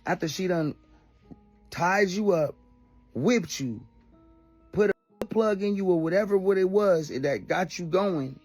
after she done tied you up, whipped you, put a plug in you or whatever what it was that got you going,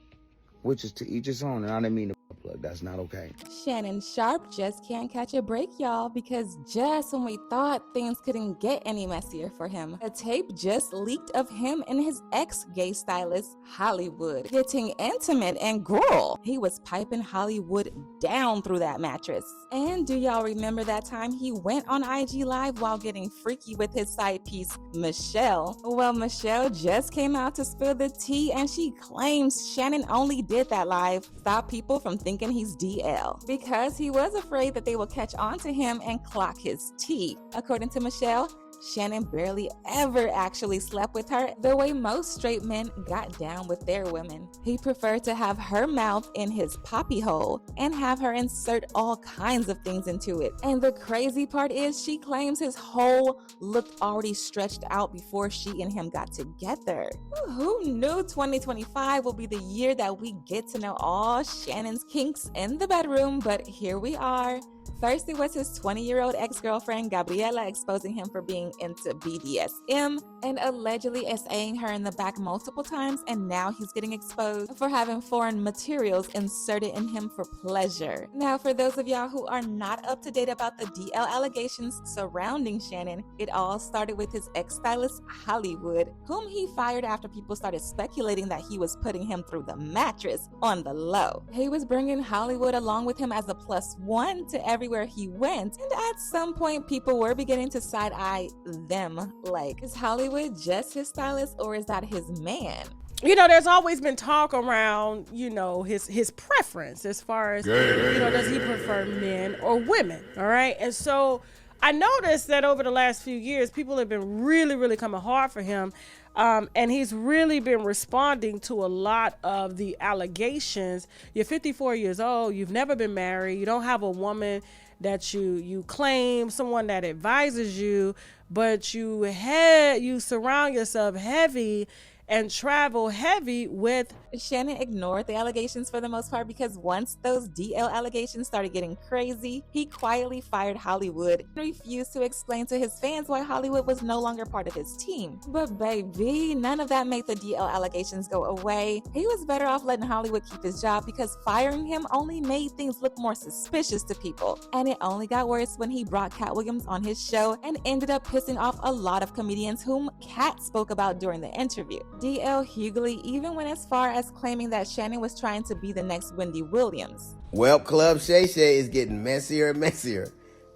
which is to each his own, and I didn't mean to plug. That's not okay. Shannon Sharpe just can't catch a break, y'all, because just when we thought things couldn't get any messier for him, a tape just leaked of him and his ex-gay stylist, Hollywood, getting intimate and gurlllll. He was piping Hollywood down through that mattress. And do y'all remember that time he went on IG Live while getting freaky with his side piece, Michell? Well, Michelle just came out to spill the tea, and she claims Shannon only did that live stop people from thinking he's DL because he was afraid that they will catch on to him and clock his tea. According to Michelle, Shannon barely ever actually slept with her the way most straight men got down with their women. He preferred to have her mouth in his poppy hole and have her insert all kinds of things into it. And the crazy part is she claims his hole looked already stretched out before she and him got together. Who knew 2025 will be the year that we get to know all Shannon's kinks in the bedroom, but here we are. First, it was his 20-year-old ex-girlfriend, Gabriela, exposing him for being into BDSM and allegedly essaying her in the back multiple times, and now he's getting exposed for having foreign materials inserted in him for pleasure. Now, for those of y'all who are not up to date about the DL allegations surrounding Shannon, it all started with his ex-stylist, Hollywood, whom he fired after people started speculating that he was putting him through the mattress on the low. He was bringing Hollywood along with him as a +1 to everywhere he went, and at some point people were beginning to side-eye them, like, is Hollywood just his stylist or is that his man? You know, there's always been talk around, you know, his preference as far as, you know, does he prefer men or women, all right? And so I noticed that over the last few years, people have been really coming hard for him, and he's really been responding to a lot of the allegations. You're 54 years old, you've never been married, you don't have a woman that you claim, someone that advises you, but you surround yourself heavy and travel heavy with. Shannon ignored the allegations for the most part because once those DL allegations started getting crazy, he quietly fired Hollywood and refused to explain to his fans why Hollywood was no longer part of his team. But baby, none of that made the DL allegations go away. He was better off letting Hollywood keep his job because firing him only made things look more suspicious to people. And it only got worse when he brought Cat Williams on his show and ended up pissing off a lot of comedians whom Cat spoke about during the interview. DL Hughley even went as far as claiming that Shannon was trying to be the next Wendy Williams. Well, Club Shay Shay is getting messier and messier.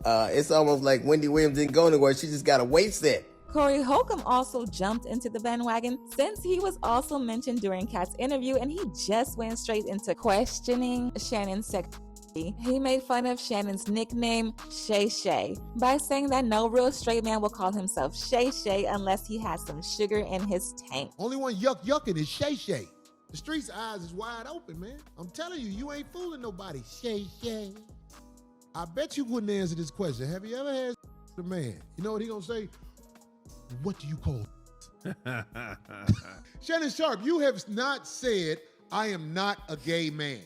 It's almost like Wendy Williams didn't go anywhere. She just got a weight set. Corey Holcomb also jumped into the bandwagon since he was also mentioned during Kat's interview, and he just went straight into questioning Shannon's sexuality. He made fun of Shannon's nickname, Shay Shay, by saying that no real straight man will call himself Shay Shay unless he has some sugar in his tank. Only one yucking is Shay Shay. The street's eyes is wide open, man. I'm telling you, you ain't fooling nobody, Shay Shay. I bet you wouldn't answer this question. Have you ever had a man? You know what he gonna say? What do you call Shannon Sharpe, you have not said, I am not a gay man.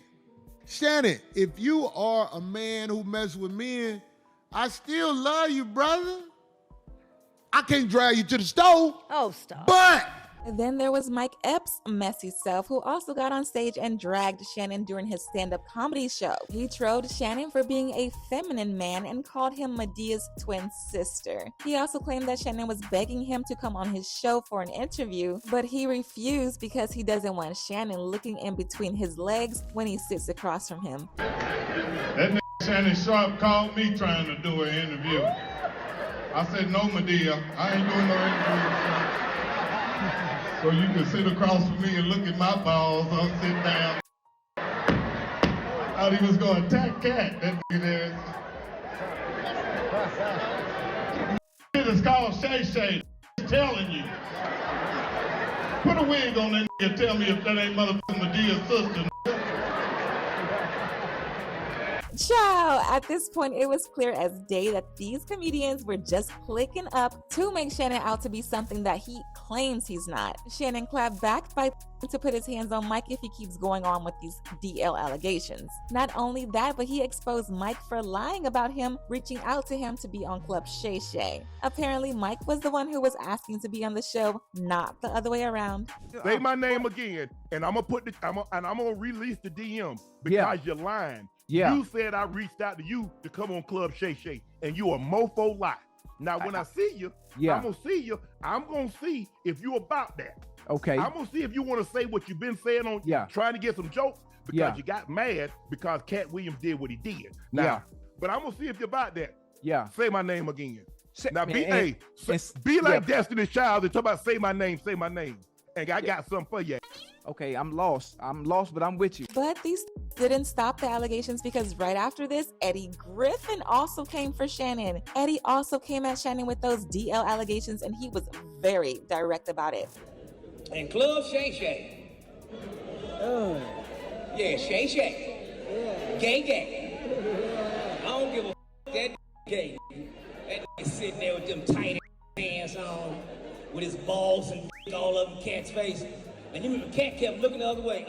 Shannon, if you are a man who messes with men, I still love you, brother. I can't drag you to the stove. Oh, stop. But then there was Mike Epps' messy self, who also got on stage and dragged Shannon during his stand-up comedy show. He trolled Shannon for being a feminine man and called him Medea's twin sister. He also claimed that Shannon was begging him to come on his show for an interview, but he refused because he doesn't want Shannon looking in between his legs when he sits across from him. That Shannon Sharpe called me trying to do an interview. I said, no, Medea, I ain't doing no interview. So you can sit across from me and look at my balls. I'll sit down. I thought he was going to attack Cat. That nigga there. It is called Shay Shay. Telling you. Put a wig on that nigga and tell me if that ain't motherfucking Medea's sister. Ciao! At this point, it was clear as day that these comedians were just clicking up to make Shannon out to be something that he claims he's not. Shannon clapped back by to put his hands on Mike if he keeps going on with these DL allegations. Not only that, but he exposed Mike for lying about him reaching out to him to be on Club Shay Shay. Apparently, Mike was the one who was asking to be on the show, not the other way around. Say my name again, and I'm gonna release the DM because you're lying. Yeah. You said I reached out to you to come on Club Shay Shay, and you a mofo lie. Now, when I see you, I'm gonna see you. I'm gonna see if you about that. Okay. I'm gonna see if you want to say what you've been saying on trying to get some jokes because you got mad because Cat Williams did what he did. Now, but I'm gonna see if you're about that. Yeah. Say my name again. Now, be like Destiny's Child and talk about say my name, and I got something for you. Okay, I'm lost, but I'm with you. But these didn't stop the allegations because right after this, Eddie Griffin also came for Shannon. Eddie also came at Shannon with those DL allegations, and he was very direct about it. And Club Shay Shay. Yeah, Shay Shay. Gay. I don't give a that gay. That nigga sitting there with them tight pants on, with his balls and all over Cat's face. And you remember Cat kept looking the other way.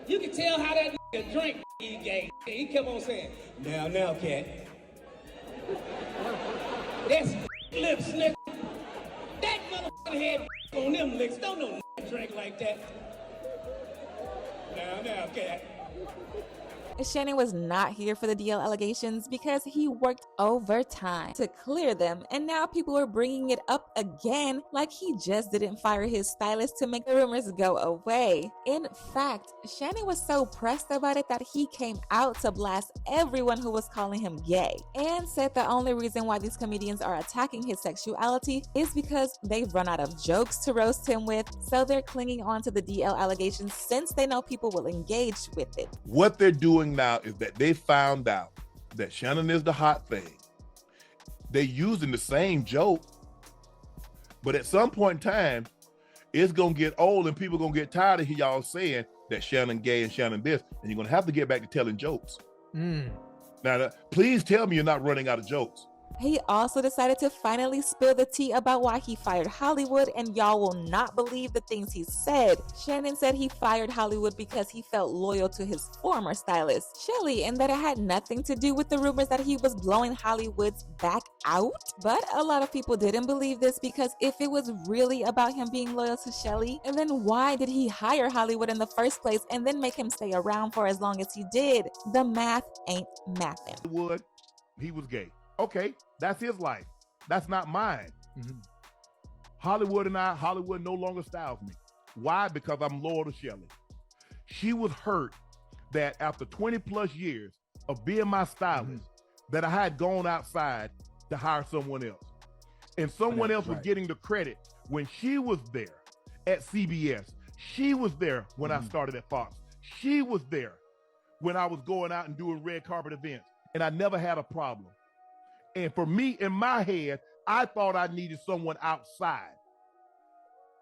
You can tell how that nigga drink he gay. He kept on saying, now, Cat. That's lips, nigga. That motherfucker had on them lips. Don't no drink like that. Now, Cat. Shannon was not here for the DL allegations because he worked overtime to clear them, and now people are bringing it up again like he just didn't fire his stylist to make the rumors go away. In fact, Shannon was so pressed about it that he came out to blast everyone who was calling him gay and said the only reason why these comedians are attacking his sexuality is because they've run out of jokes to roast him with, so they're clinging on to the DL allegations since they know people will engage with it. What they're doing now is that they found out that Shannon is the hot thing. They're using the same joke, but at some point in time, it's gonna get old and people gonna get tired of y'all saying that Shannon gay and Shannon this, and you're gonna have to get back to telling jokes. Now, please tell me you're not running out of jokes. He also decided to finally spill the tea about why he fired Hollywood, and y'all will not believe the things he said. Shannon said he fired Hollywood because he felt loyal to his former stylist, Shelly, and that it had nothing to do with the rumors that he was blowing Hollywood's back out. But a lot of people didn't believe this because if it was really about him being loyal to Shelly, and then why did he hire Hollywood in the first place and then make him stay around for as long as he did? The math ain't mathin'. Hollywood, he was gay. Okay, that's his life. That's not mine. Hollywood no longer styles me. Why? Because I'm loyal to Shelly. She was hurt that after 20 plus years of being my stylist, that I had gone outside to hire someone else. And someone else was getting the credit when she was there at CBS. She was there when I started at Fox. She was there when I was going out and doing red carpet events. And I never had a problem. And for me, in my head, I thought I needed someone outside.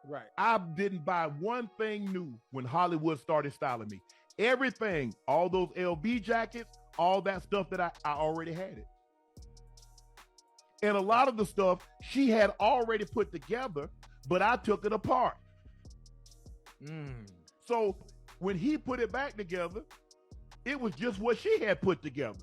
Right. I didn't buy one thing new when Hollywood started styling me. Everything, all those LB jackets, all that stuff that I already had it. And a lot of the stuff she had already put together, but I took it apart. So when he put it back together, it was just what she had put together.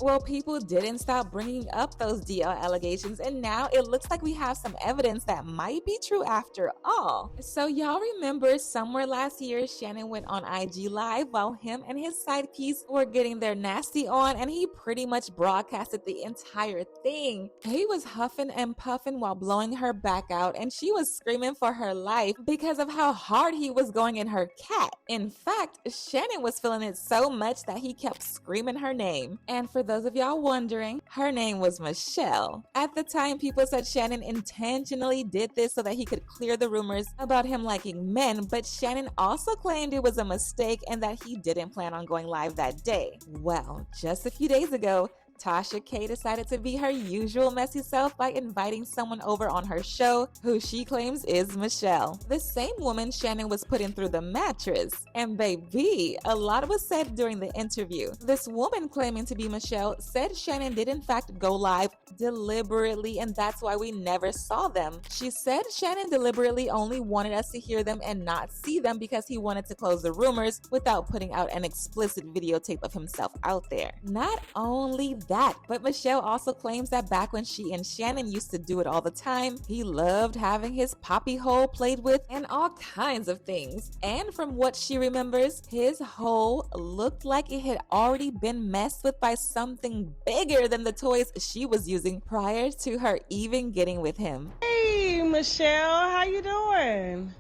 Well, people didn't stop bringing up those DL allegations, and now it looks like we have some evidence that might be true after all. So y'all remember somewhere last year, Shannon went on IG Live while him and his side piece were getting their nasty on, and he pretty much broadcasted the entire thing. He was huffing and puffing while blowing her back out, and she was screaming for her life because of how hard he was going in her cat. In fact, Shannon was feeling it so much that he kept screaming her name. And for those of y'all wondering, her name was Michelle. At the time, people said Shannon intentionally did this so that he could clear the rumors about him liking men, but Shannon also claimed it was a mistake and that he didn't plan on going live that day. Well, just a few days ago, Tasha K decided to be her usual messy self by inviting someone over on her show who she claims is Michelle, the same woman Shannon was putting through the mattress. And baby, a lot was said during the interview. This woman claiming to be Michelle said Shannon did in fact go live deliberately, and that's why we never saw them. She said Shannon deliberately only wanted us to hear them and not see them because he wanted to close the rumors without putting out an explicit videotape of himself out there. Not only that, but Michelle also claims that back when she and Shannon used to do it all the time, he loved having his poppy hole played with and all kinds of things. And from what she remembers, his hole looked like it had already been messed with by something bigger than the toys she was using prior to her even getting with him. Hey, Michelle, how you doing?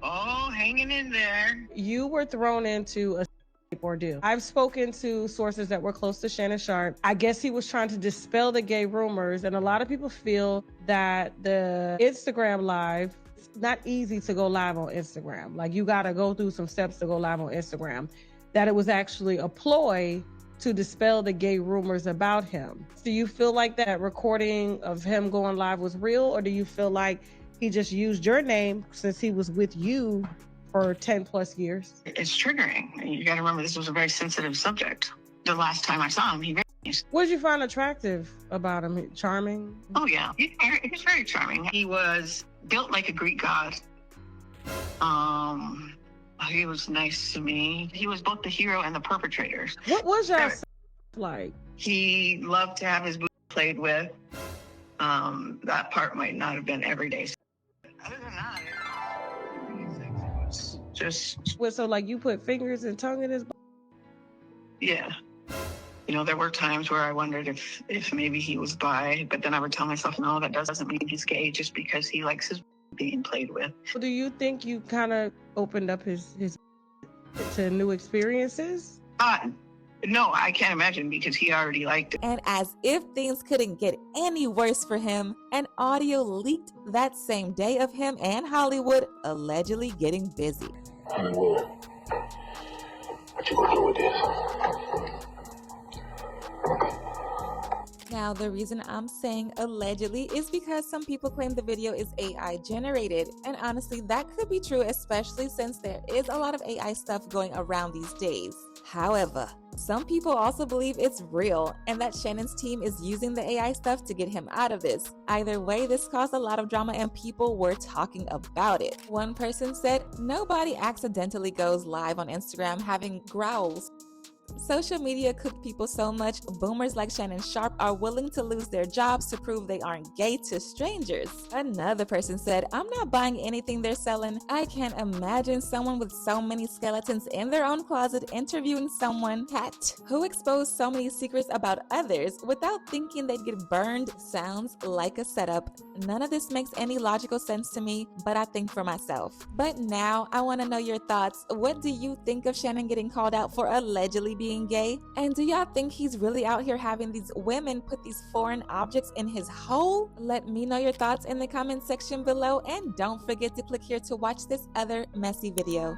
Oh, hanging in there. You were thrown into a ordeal. I've spoken to sources that were close to Shannon Sharpe. I guess he was trying to dispel the gay rumors, and a lot of people feel that the Instagram live, it's not easy to go live on Instagram. Like, you got to go through some steps to go live on Instagram. That it was actually a ploy to dispel the gay rumors about him. Do you feel like that recording of him going live was real, or do you feel like he just used your name since he was with you for 10 plus years? It's triggering. You got to remember, this was a very sensitive subject. The last time I saw him, he raised. What did you find attractive about him? Charming? Oh, yeah. He's very charming. He was built like a Greek god. He was nice to me. He was both the hero and the perpetrator. What was your like? He loved to have his booty played with. That part might not have been every day. Other than that, it was just... So like you put fingers and tongue in his... Yeah. You know, there were times where I wondered if maybe he was bi, but then I would tell myself, no, that doesn't mean he's gay just because he likes his being played with. Do you think you kind of opened up his to new experiences? No, I can't imagine, because he already liked it. And as if things couldn't get any worse for him, an audio leaked that same day of him and Hollywood allegedly getting busy. Hollywood, what you gonna do with this? Now, the reason I'm saying allegedly is because some people claim the video is AI generated. And honestly, that could be true, especially since there is a lot of AI stuff going around these days. However, some people also believe it's real and that Shannon's team is using the AI stuff to get him out of this. Either way, this caused a lot of drama and people were talking about it. One person said, "Nobody accidentally goes live on Instagram having growls." Social media cooked people so much, boomers like Shannon Sharpe are willing to lose their jobs to prove they aren't gay to strangers. Another person said, "I'm not buying anything they're selling. I can't imagine someone with so many skeletons in their own closet interviewing someone, Pat, who exposed so many secrets about others without thinking they'd get burned. Sounds like a setup. None of this makes any logical sense to me, but I think for myself." But now I want to know your thoughts. What do you think of Shannon getting called out for allegedly being gay? And do y'all think he's really out here having these women put these foreign objects in his hole? Let me know your thoughts in the comment section below, and don't forget to click here to watch this other messy video.